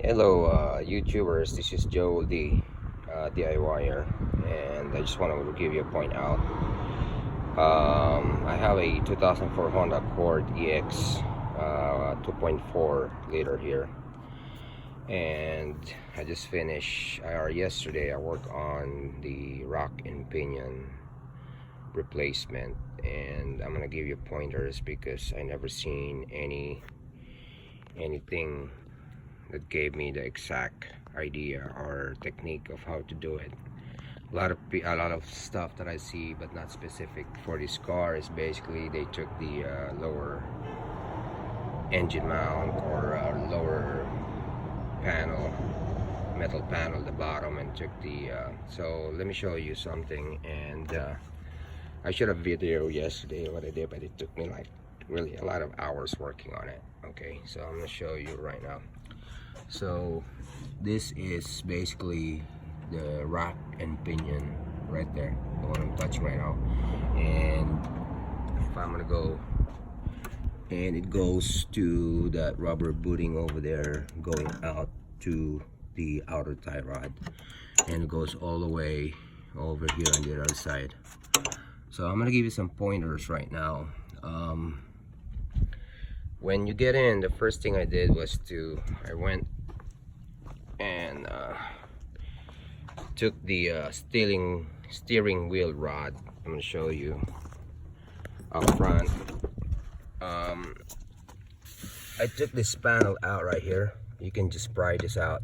Hello, YouTubers. This is Joe the DIYer, and I just want to give you a point out. I have a 2004 Honda Accord EX 2.4 liter here, and I just finished yesterday. I worked on the rock and pinion replacement, and I'm gonna give you pointers because I never seen anything that gave me the exact idea or technique of how to do it. A lot of stuff that I see, but not specific for this car, is basically they took the lower engine mount or lower panel, metal panel, the bottom, and took the so let me show you something. And I should have video yesterday what I did, but it took me like really a lot of hours working on it. Okay, so I'm gonna show you right now. So this is basically the rack and pinion right there, the one I'm touching right now. And if I'm gonna go, and it goes to that rubber booting over there, going out to the outer tie rod, and it goes all the way over here on the other side. So I'm gonna give you some pointers right now. When you get in, the first thing I did was I went and took the steering wheel rod. I'm gonna show you up front. I took this panel out right here. You can just pry this out.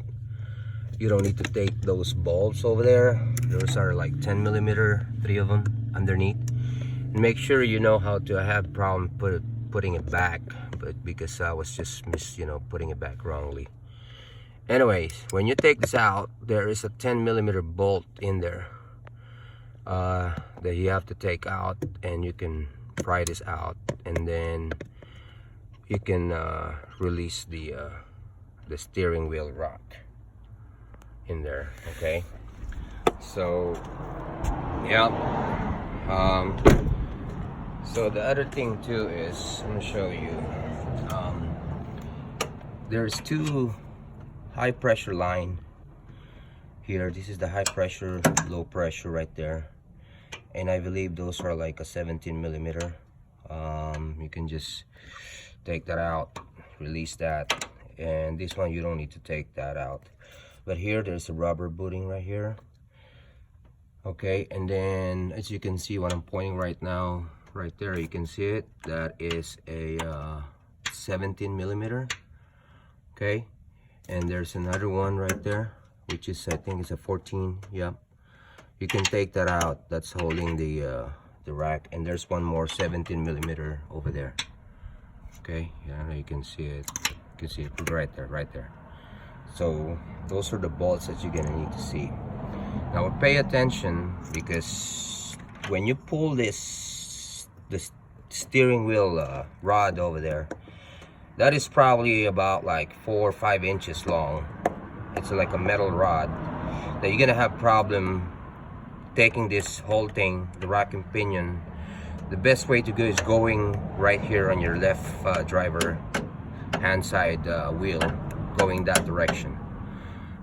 You don't need to take those bolts over there. Those are like 10mm, 3 of them underneath. And make sure you know how to. I have problem putting it back, but because I was just putting it back wrongly. Anyways, when you take this out, there is a 10mm bolt in there that you have to take out, and you can pry this out, and then you can release the steering wheel rock in there. Okay, so yeah. So the other thing too is, I'm gonna show you. There's 2 high pressure line here. This is the high pressure, low pressure right there, and I believe those are like a 17mm. You can just take that out, release that, and this one you don't need to take that out. But here there's a rubber booting right here. Okay, and then as you can see what I'm pointing right now, right there, you can see it, that is a 17mm. Okay, and there's another one right there, which is, I think it's a 14. Yeah, you can take that out. That's holding the rack. And there's one more 17mm over there. Okay, yeah, you can see it. You can see it right there. So those are the bolts that you're gonna need to see. Now pay attention, because when you pull the steering wheel rod over there, that is probably about like 4 or 5 inches long. It's like a metal rod that you're gonna have problem taking this whole thing, the rack and pinion. The best way to go is going right here on your left driver hand side wheel, going that direction.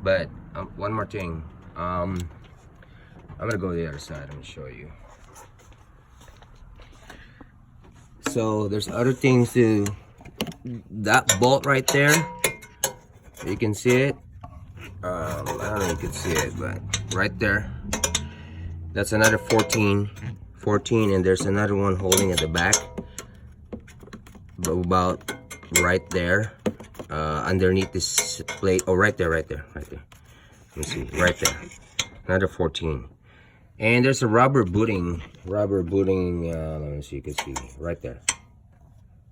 But one more thing, I'm gonna go to the other side. I'm gonna show you. So there's other things to that bolt right there. You can see it. I don't know if you can see it, but right there, that's another 14, and there's another one holding at the back, about right there, underneath this plate. Oh, right there. Let me see, right there, another 14. And there's a rubber booting. Let me see, you can see right there.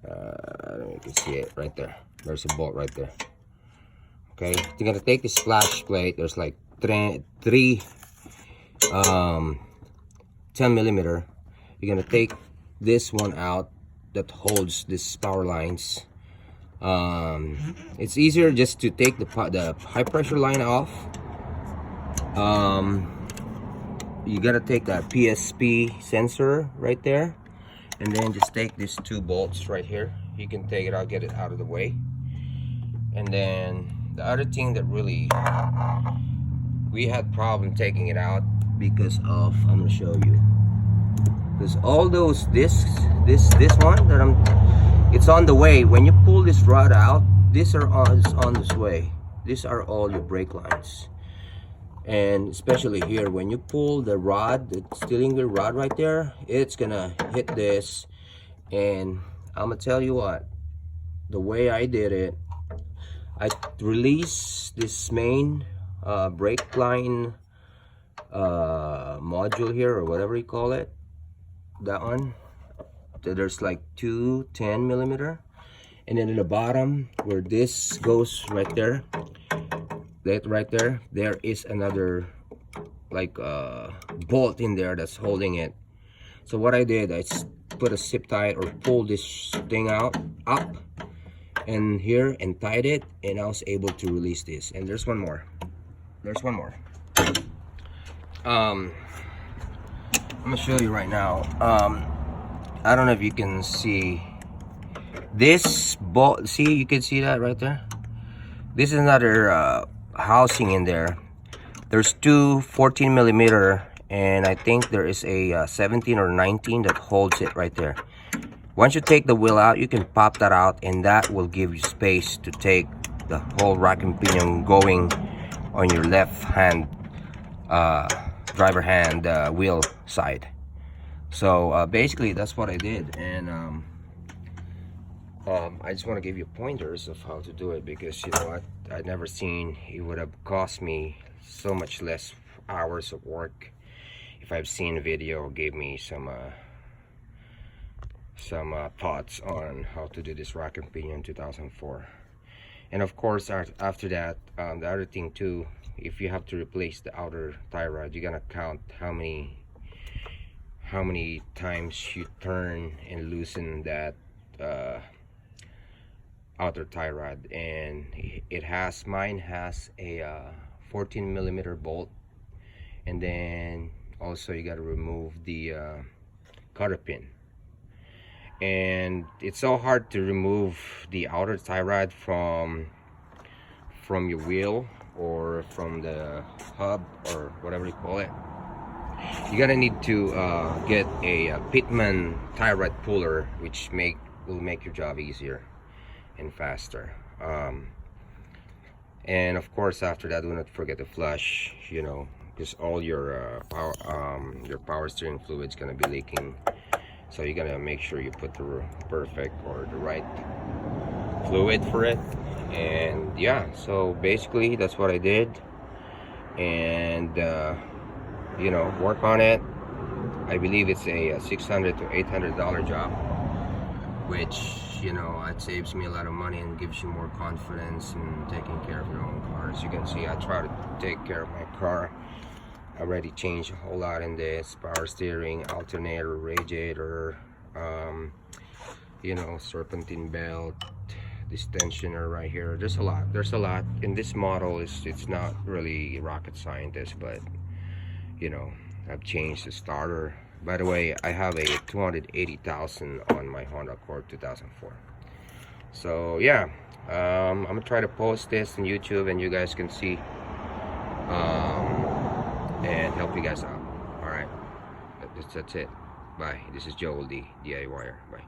I don't know if you can see it right there. There's a bolt right there. Okay, you're gonna take this splash plate. There's like 3 10mm. You're gonna take this one out that holds this power lines. It's easier just to take the high pressure line off. You gotta take that PSP sensor right there, and then just take these 2 bolts right here. You can take it out, get it out of the way, and then the other thing that really we had problem taking it out because of, I'm gonna show you, because all those discs, this one that it's on the way. When you pull this rod out, these are on this way. These are all your brake lines. And especially here, when you pull the rod, the steering wheel rod right there, it's gonna hit this. And I'm gonna tell you what, the way I did it, I release this main brake line module here, or whatever you call it, that one. There's like two 10mm, and then in the bottom where this goes right there, that right there, there is another like bolt in there that's holding it. So what I did, I put a zip tie or pull this thing out up and here and tied it, and I was able to release this. And there's one more. There's one more. I'm gonna show you right now. I don't know if you can see this bolt. See, you can see that right there. This is another housing in there. There's two 14mm, and I think there is a 17 or 19 that holds it right there. Once you take the wheel out, you can pop that out, and that will give you space to take the whole rack and pinion going on your left hand driver hand wheel side. So basically that's what I did, and I just want to give you pointers of how to do it, because you know what, I'd never seen it would have cost me so much less hours of work if I've seen a video or gave me some thoughts on how to do this rack and pinion 2004. And of course, after that, the other thing too, if you have to replace the outer tie rod, you're gonna count how many times you turn and loosen that outer tie rod. And mine has a 14mm bolt, and then also you got to remove the cotter pin. And it's so hard to remove the outer tie rod from your wheel or from the hub or whatever you call it. You're gonna need to get a Pitman tie rod puller, which will make your job easier and faster. And of course, after that, do not forget to flush, you know, because all your power steering fluid is gonna be leaking. So you're gonna make sure you put the perfect or the right fluid for it. And yeah, so basically that's what I did. And you know, work on it. I believe it's a $600 to $800 job, which, you know, it saves me a lot of money and gives you more confidence in taking care of your own car. As you can see, I try to take care of my car. I already changed a whole lot in this: power steering, alternator, radiator, you know, serpentine belt, this tensioner right here. There's a lot in this model. It's not really rocket scientist, but you know, I've changed the starter. By the way, I have a 280,000 on my Honda Accord 2004. So yeah, I'm gonna try to post this on YouTube, and you guys can see and help you guys out. All right, that's it. Bye. This is Joel D, DIYer. Bye.